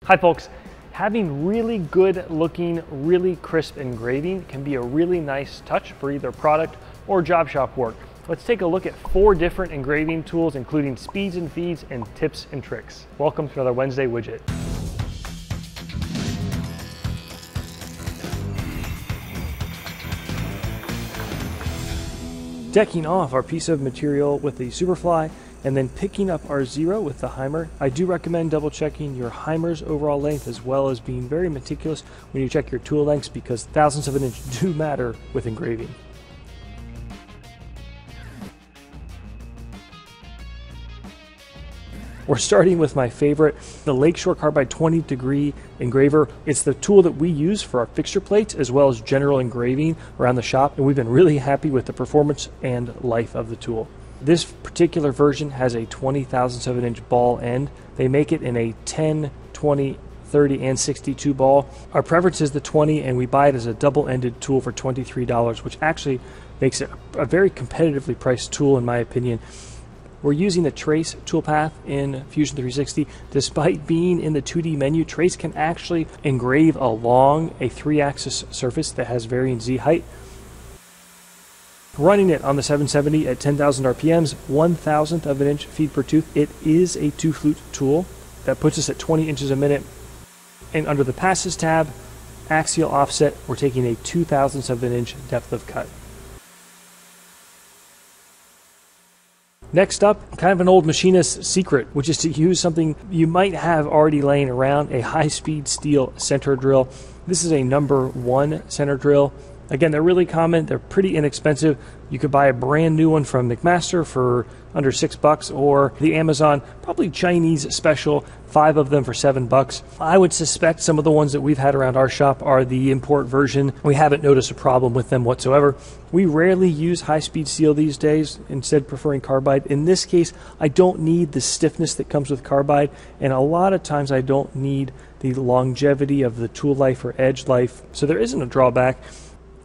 Hi folks, having really good looking, really crisp engraving can be a really nice touch for either product or job shop work. Let's take a look at 4 different engraving tools, including speeds and feeds and tips and tricks. Welcome to another Wednesday Widget. Decking off our piece of material with the Superfly and then picking up our zero with the Heimer. I do recommend double checking your Heimer's overall length as well as being very meticulous when you check your tool lengths, because thousandths of an inch do matter with engraving. We're starting with my favorite, the Lakeshore Carbide 20 degree engraver. It's the tool that we use for our fixture plates as well as general engraving around the shop, and we've been really happy with the performance and life of the tool. This particular version has a 20 thousandths of an inch ball end. They make it in a 10, 20, 30, and 62 ball. Our preference is the 20, and we buy it as a double-ended tool for $23, which actually makes it a very competitively priced tool in my opinion. We're using the Trace toolpath in Fusion 360. Despite being in the 2D menu, Trace can actually engrave along a 3-axis surface that has varying Z height. Running it on the 770 at 10,000 RPMs, 1,000th of an inch feed per tooth. It is a 2-flute tool that puts us at 20 inches a minute. And under the passes tab, axial offset, we're taking a 2,000ths of an inch depth of cut. Next up, kind of an old machinist's secret, which is to use something you might have already laying around, a high-speed steel center drill. This is a number 1 center drill. Again, they're really common, they're pretty inexpensive. You could buy a brand new one from McMaster for under $6, or the Amazon, probably Chinese special, 5 of them for $7. I would suspect some of the ones that we've had around our shop are the import version. We haven't noticed a problem with them whatsoever. We rarely use high-speed steel these days, instead preferring carbide. In this case, I don't need the stiffness that comes with carbide, and a lot of times I don't need the longevity of the tool life or edge life, so there isn't a drawback.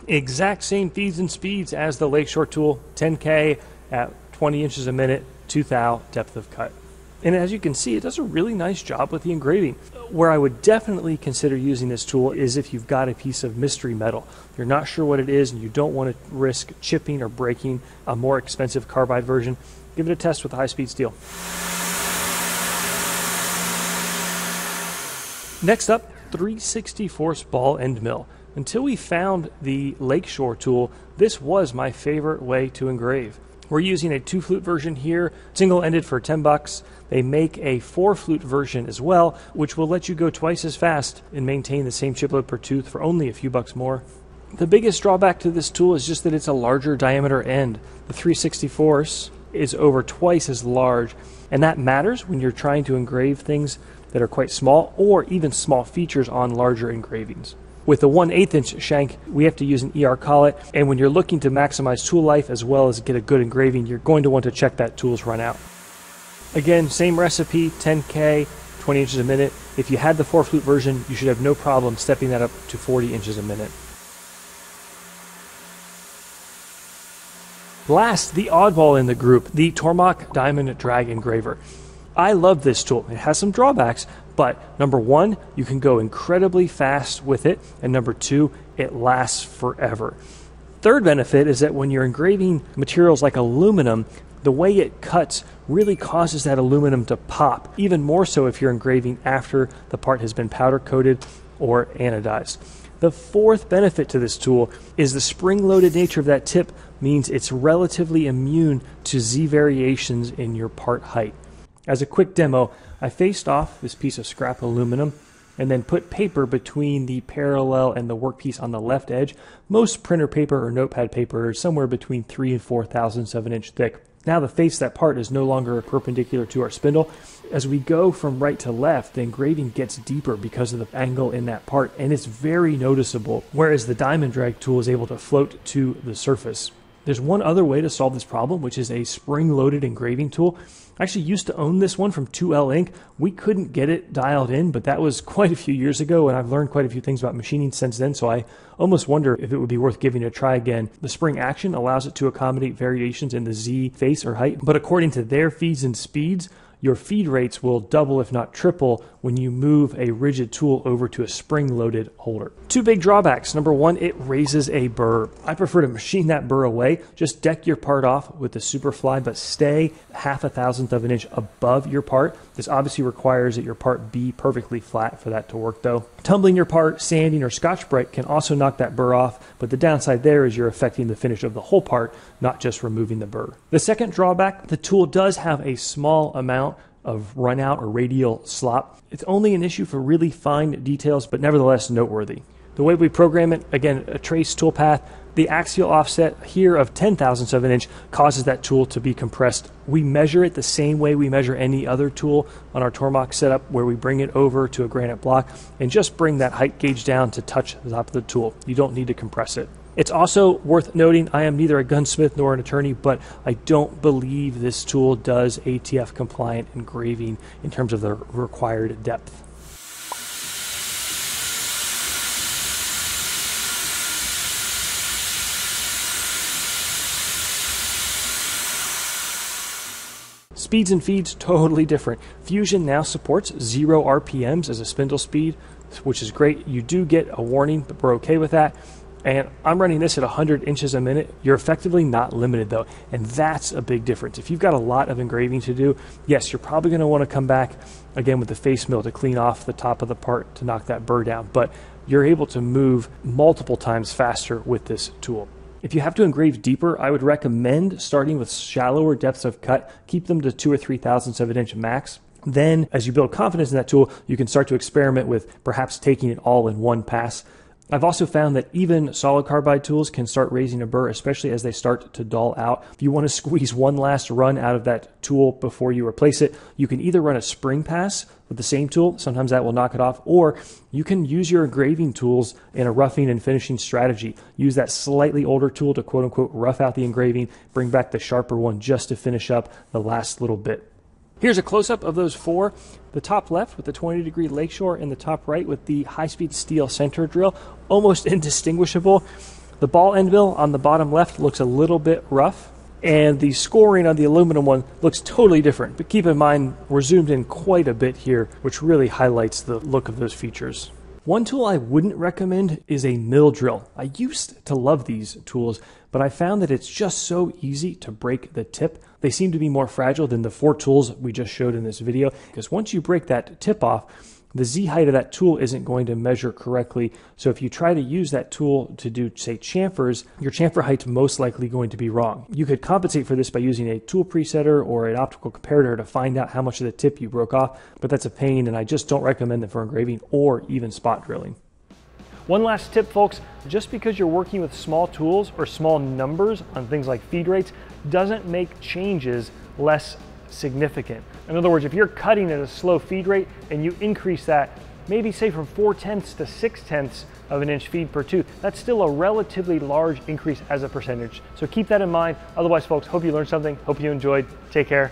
Exact same feeds and speeds as the Lakeshore tool, 10K at 20 inches a minute, 2 thou depth of cut. And as you can see, it does a really nice job with the engraving. Where I would definitely consider using this tool is if you've got a piece of mystery metal. You're not sure what it is and you don't want to risk chipping or breaking a more expensive carbide version. Give it a test with high-speed steel. Next up, 3/64 ball end mill. Until we found the Lakeshore tool, this was my favorite way to engrave. We're using a 2-flute version here, single-ended for $10. They make a 4-flute version as well, which will let you go twice as fast and maintain the same chip load per tooth for only a few bucks more. The biggest drawback to this tool is just that it's a larger diameter end. The 3/64 is over twice as large, and that matters when you're trying to engrave things that are quite small or even small features on larger engravings. With a 1/8 inch shank, we have to use an ER collet, and when you're looking to maximize tool life as well as get a good engraving, you're going to want to check that tool's run out. Again, same recipe, 10K, 20 inches a minute. If you had the 4-flute version, you should have no problem stepping that up to 40 inches a minute. Last, the oddball in the group, the Tormach Diamond Drag Engraver. I love this tool. It has some drawbacks, but number 1, you can go incredibly fast with it, and number 2, it lasts forever. Third benefit is that when you're engraving materials like aluminum, the way it cuts really causes that aluminum to pop, even more so if you're engraving after the part has been powder coated or anodized. The fourth benefit to this tool is the spring-loaded nature of that tip means it's relatively immune to Z variations in your part height. As a quick demo, I faced off this piece of scrap aluminum and then put paper between the parallel and the workpiece on the left edge. Most printer paper or notepad paper is somewhere between 3 and 4 thousandths of an inch thick. Now the face of that part is no longer perpendicular to our spindle. As we go from right to left, the engraving gets deeper because of the angle in that part, and it's very noticeable, whereas the diamond drag tool is able to float to the surface. There's one other way to solve this problem, which is a spring-loaded engraving tool. I actually used to own this one from 2L Ink. We couldn't get it dialed in, but that was quite a few years ago, and I've learned quite a few things about machining since then, so I almost wonder if it would be worth giving it a try again. The spring action allows it to accommodate variations in the Z face or height, but according to their feeds and speeds, your feed rates will double if not triple when you move a rigid tool over to a spring-loaded holder. Two big drawbacks. Number one, it raises a burr. I prefer to machine that burr away. Just deck your part off with the Superfly, but stay 0.5 of an inch above your part. This obviously requires that your part be perfectly flat for that to work though. Tumbling your part, sanding, or Scotch-Brite can also knock that burr off, but the downside there is you're affecting the finish of the whole part, not just removing the burr. The second drawback, the tool does have a small amount of run out or radial slop. It's only an issue for really fine details, but nevertheless noteworthy. The way we program it, again, a trace toolpath, the axial offset here of 0.1 of an inch causes that tool to be compressed. We measure it the same way we measure any other tool on our Tormach setup, where we bring it over to a granite block and just bring that height gauge down to touch the top of the tool. You don't need to compress it. It's also worth noting, I am neither a gunsmith nor an attorney, but I don't believe this tool does ATF compliant engraving in terms of the required depth. Speeds and feeds, totally different. Fusion now supports 0 RPMs as a spindle speed, which is great. You do get a warning, but we're okay with that. And I'm running this at 100 inches a minute. You're effectively not limited though, and that's a big difference. If you've got a lot of engraving to do, yes, you're probably going to want to come back again with the face mill to clean off the top of the part to knock that burr down, but you're able to move multiple times faster with this tool. If you have to engrave deeper, I would recommend starting with shallower depths of cut. Keep them to 2 or 3/1000 of an inch max. Then, as you build confidence in that tool, you can start to experiment with perhaps taking it all in one pass. I've also found that even solid carbide tools can start raising a burr, especially as they start to dull out. If you want to squeeze one last run out of that tool before you replace it, you can either run a spring pass with the same tool, sometimes that will knock it off, or you can use your engraving tools in a roughing and finishing strategy. Use that slightly older tool to quote unquote rough out the engraving, bring back the sharper one just to finish up the last little bit. Here's a close-up of those four. The top left with the 20-degree Lakeshore and the top right with the high-speed steel center drill, almost indistinguishable. The ball end mill on the bottom left looks a little bit rough, and the scoring on the aluminum one looks totally different. But keep in mind, we're zoomed in quite a bit here, which really highlights the look of those features. One tool I wouldn't recommend is a mill drill. I used to love these tools, but I found that it's just so easy to break the tip. They seem to be more fragile than the 4 tools we just showed in this video, because once you break that tip off, the Z height of that tool isn't going to measure correctly. So if you try to use that tool to do, say, chamfers, your chamfer height's most likely going to be wrong. You could compensate for this by using a tool presetter or an optical comparator to find out how much of the tip you broke off, but that's a pain, and I just don't recommend it for engraving or even spot drilling. One last tip, folks, just because you're working with small tools or small numbers on things like feed rates doesn't make changes less significant. In other words, if you're cutting at a slow feed rate and you increase that, maybe say from 0.4 to 0.6 of an inch feed per tooth, that's still a relatively large increase as a percentage. So keep that in mind. Otherwise, folks, hope you learned something. Hope you enjoyed. Take care.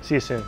See you soon.